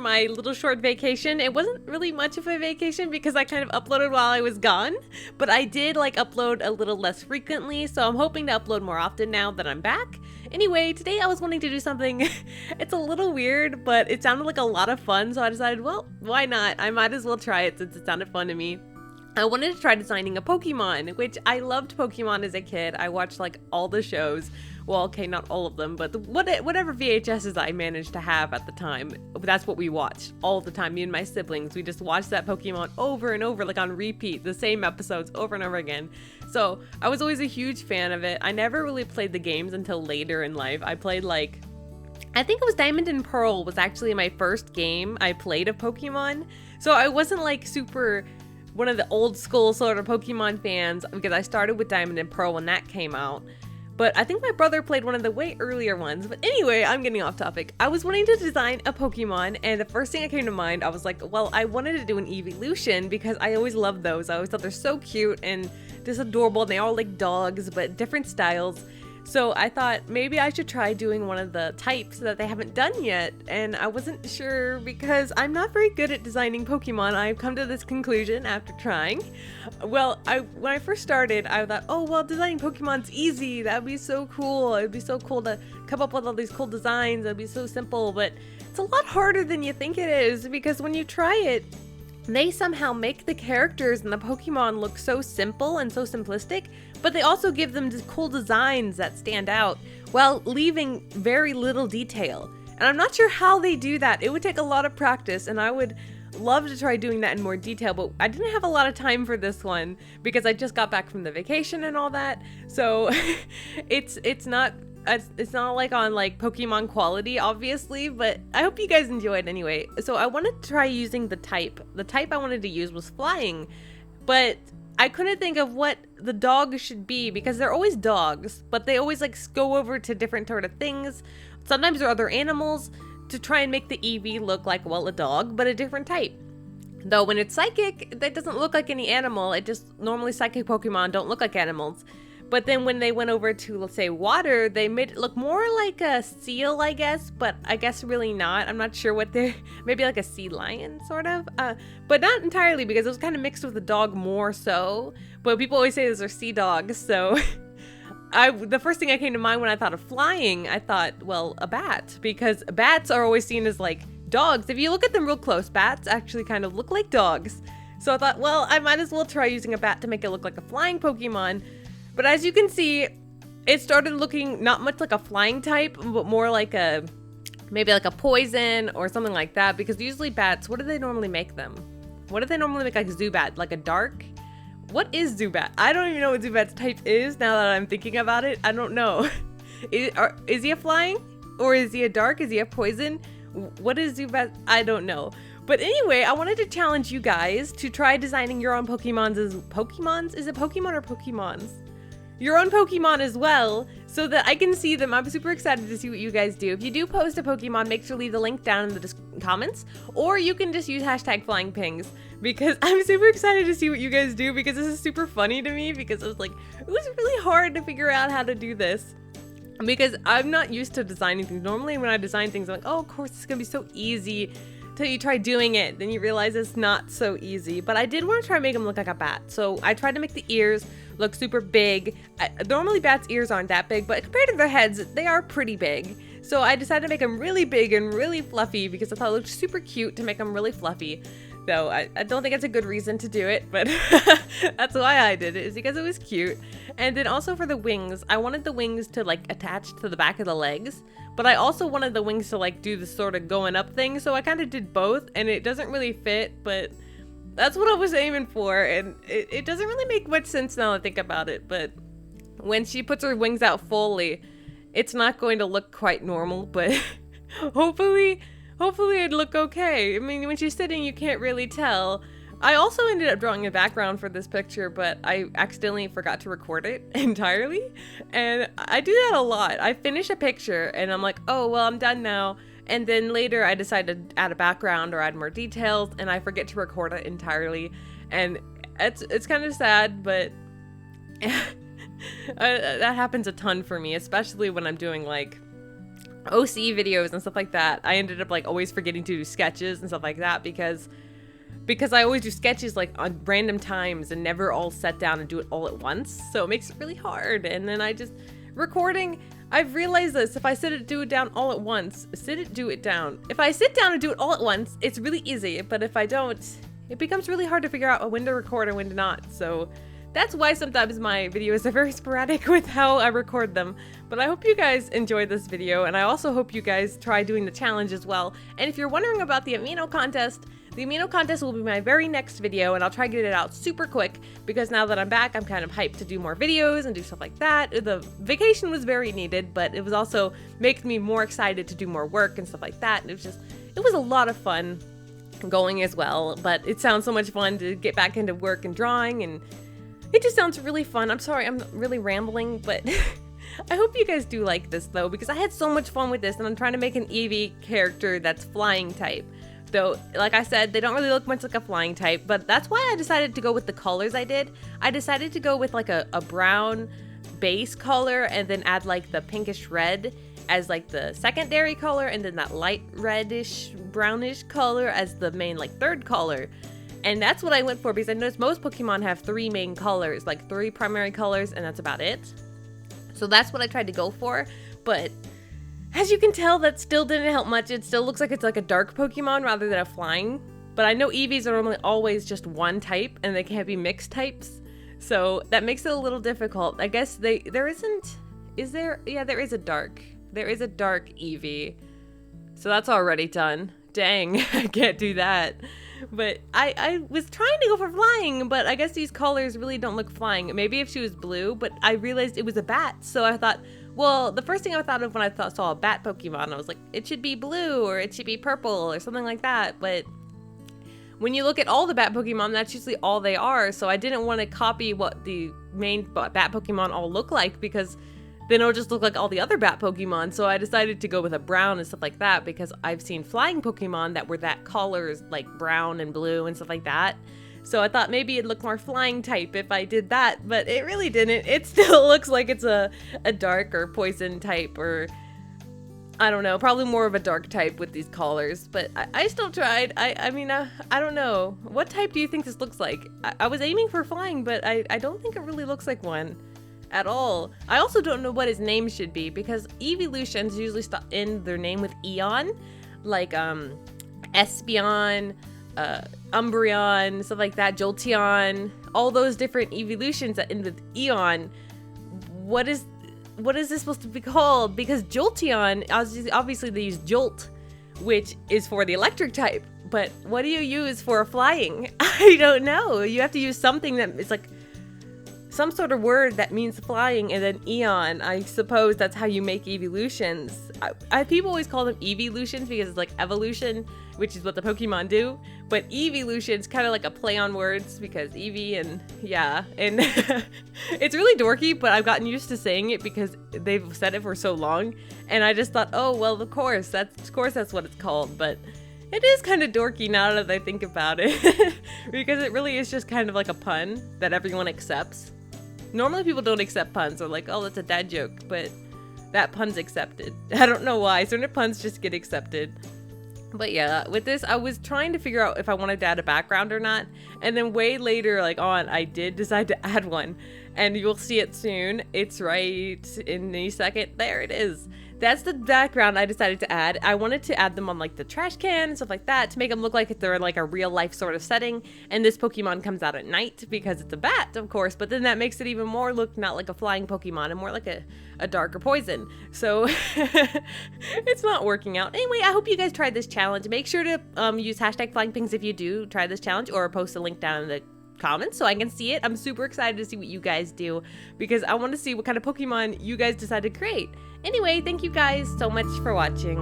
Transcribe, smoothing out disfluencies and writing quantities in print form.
my little short vacation. It wasn't really much of a vacation because I kind of uploaded while I was gone, but I did like upload a little less frequently, so I'm hoping to upload more often now that I'm back. Anyway, today I was wanting to do something, it's a little weird, but it sounded like a lot of fun, so I decided, well, why not? I might as well try it since it sounded fun to me. I wanted to try designing a Pokemon, which I loved Pokemon as a kid. I watched like all the shows. Well, okay, not all of them, but whatever VHSs I managed to have at the time, that's what we watched all the time. Me and my siblings, we just watched that Pokemon over and over, like on repeat, the same episodes over and over again. So I was always a huge fan of it. I never really played the games until later in life. I played like, I think it was Diamond and Pearl was actually my first game I played of Pokemon. So I wasn't like super one of the old school sort of Pokemon fans because I started with Diamond and Pearl when that came out. But I think my brother played one of the way earlier ones. But anyway, I'm getting off topic. I was wanting to design a Pokemon, and the first thing that came to mind, I was like, well, I wanted to do an Eeveelution because I always loved those. I always thought they're so cute and just adorable. They all like dogs, but different styles. So I thought maybe I should try doing one of the types that they haven't done yet. And I wasn't sure because I'm not very good at designing Pokemon. I've come to this conclusion after trying. Well, when I first started, I thought, oh, well, designing Pokemon's easy. That'd be so cool. It'd be so cool to come up with all these cool designs. It'd be so simple, but it's a lot harder than you think it is because when you try it, they somehow make the characters and the Pokemon look so simple and so simplistic, but they also give them cool designs that stand out while leaving very little detail. And I'm not sure how they do that. It would take a lot of practice, and I would love to try doing that in more detail, but I didn't have a lot of time for this one because I just got back from the vacation and all that. So it's not like on like Pokemon quality, obviously, but I hope you guys enjoy it anyway. So I wanted to try using the type. The type I wanted to use was flying, but I couldn't think of what the dog should be because they're always dogs, but they always like go over to different sort of things. Sometimes there are other animals to try and make the Eevee look like, well, a dog, but a different type. Though when it's psychic, that doesn't look like any animal. It just, normally psychic Pokemon don't look like animals. But then when they went over to, let's say, water, they made it look more like a seal, I guess, but I guess really not. I'm not sure what they're, maybe like a sea lion, sort of, but not entirely because it was kind of mixed with the dog more so. But people always say those are sea dogs, so the first thing that came to mind when I thought of flying, I thought, well, a bat, because bats are always seen as like dogs. If you look at them real close, bats actually kind of look like dogs. So I thought, well, I might as well try using a bat to make it look like a flying Pokemon. But as you can see, it started looking not much like a flying type, but more like maybe like a poison or something like that. Because usually bats, what do they normally make them? What do they normally make like Zubat? Like a dark? What is Zubat? I don't even know what Zubat's type is now that I'm thinking about it. I don't know. Is he a flying? Or is he a dark? Is he a poison? What is Zubat? I don't know. But anyway, I wanted to challenge you guys to try designing your own Pokemons as Pokemons? Is it Pokemon or Pokemons? Your own Pokemon as well, so that I can see them. I'm super excited to see what you guys do. If you do post a Pokemon, make sure to leave the link down in the comments, or you can just use #FlyingPings, because I'm super excited to see what you guys do, because this is super funny to me, because I was like, it was really hard to figure out how to do this, because I'm not used to designing things. Normally when I design things, I'm like, oh, of course, it's gonna be so easy, till you try doing it, then you realize it's not so easy. But I did want to try and make them look like a bat, so I tried to make the ears look super big. Normally bats' ears aren't that big, but compared to their heads, they are pretty big. So I decided to make them really big and really fluffy because I thought it looked super cute to make them really fluffy. Though I don't think it's a good reason to do it, but that's why I did it, is because it was cute. And then also for the wings, I wanted the wings to like attach to the back of the legs, but I also wanted the wings to like do the sort of going up thing, so I kind of did both, and it doesn't really fit, but that's what I was aiming for, and it doesn't really make much sense now that I think about it, but when she puts her wings out fully, it's not going to look quite normal, but hopefully it'd look okay. I mean, when she's sitting, you can't really tell. I also ended up drawing a background for this picture, but I accidentally forgot to record it entirely, and I do that a lot. I finish a picture, and I'm like, oh, well, I'm done now. And then later I decide to add a background or add more details, and I forget to record it entirely. And it's kind of sad, but that happens a ton for me, especially when I'm doing like OC videos and stuff like that, I ended up like always forgetting to do sketches and stuff like that because I always do sketches like on random times and never all set down and do it all at once. So it makes it really hard. And then I just recording, I've realized this, if I do it down all at once, do it down. If I sit down and do it all at once, it's really easy. But if I don't, it becomes really hard to figure out when to record and when to not. So that's why sometimes my videos are very sporadic with how I record them. But I hope you guys enjoyed this video, and I also hope you guys try doing the challenge as well. And if you're wondering about the Amino contest, the Amino contest will be my very next video, and I'll try to get it out super quick because now that I'm back, I'm kind of hyped to do more videos and do stuff like that. The vacation was very needed, but it was also making me more excited to do more work and stuff like that. And it was a lot of fun going as well, but it sounds so much fun to get back into work and drawing, and it just sounds really fun. I'm sorry, I'm really rambling, but I hope you guys do like this though, because I had so much fun with this, and I'm trying to make an Eevee character that's flying type. Though, like I said, they don't really look much like a flying type, but that's why I decided to go with the colors I did. I decided to go with like a brown base color and then add like the pinkish red as like the secondary color, and then that light reddish brownish color as the main like third color. And that's what I went for because I noticed most Pokemon have 3 main colors, like 3 primary colors, and that's about it. So that's what I tried to go for, but as you can tell, that still didn't help much. It still looks like it's like a dark Pokemon rather than a flying. But I know Eevees are normally always just one type, and they can't be mixed types. So that makes it a little difficult. I guess there isn't, is there? Yeah, there is a dark. There is a dark Eevee. So that's already done. Dang, I can't do that. But I was trying to go for flying, but I guess these colors really don't look flying. Maybe if she was blue, but I realized it was a bat. So I thought, well, the first thing I thought of when I saw a bat Pokemon, I was like, it should be blue or it should be purple or something like that. But when you look at all the bat Pokemon, that's usually all they are. So I didn't want to copy what the main bat Pokemon all look like, because then it'll just look like all the other bat Pokemon. So I decided to go with a brown and stuff like that, because I've seen flying Pokemon that were that colors, like brown and blue and stuff like that. So I thought maybe it'd look more flying type if I did that, but it really didn't. It still looks like it's a dark or poison type, or I don't know, probably more of a dark type with these colors. But I still tried. I mean, I don't know. What type do you think this looks like? I was aiming for flying, but I don't think it really looks like one at all. I also don't know what his name should be, because Eeveelutions usually end their name with Eon, like Espeon, Umbreon, stuff like that, Jolteon, all those different Eeveelutions that end with Eon. What is this supposed to be called? Because Jolteon, obviously they use Jolt, which is for the electric type, but what do you use for a flying? I don't know. You have to use something that is like some sort of word that means flying, and then Eon. I suppose that's how you make Eeveelutions. People always call them Eeveelutions because it's like evolution, which is what the Pokemon do. But Eeveelution's kind of like a play on words, because Eevee and yeah, and it's really dorky, but I've gotten used to saying it because they've said it for so long, and I just thought, oh well, of course that's what it's called. But it is kind of dorky now that I think about it, because it really is just kind of like a pun that everyone accepts. Normally people don't accept puns. They're like, oh, that's a dad joke, but that pun's accepted. I don't know why. Certain puns just get accepted. But yeah, with this, I was trying to figure out if I wanted to add a background or not. And then way later, like on, I did decide to add one. And you'll see it soon. It's right in a second. There it is. That's the background I decided to add. I wanted to add them on like the trash can and stuff like that to make them look like they're in like a real life sort of setting. And this Pokemon comes out at night because it's a bat, of course, but then that makes it even more look not like a flying Pokemon and more like a darker poison. So it's not working out. Anyway, I hope you guys tried this challenge. Make sure to use hashtag flyingpings if you do try this challenge, or post a link down in the comments so I can see it. I'm super excited to see what you guys do, because I want to see what kind of Pokemon you guys decide to create. Anyway, thank you guys so much for watching.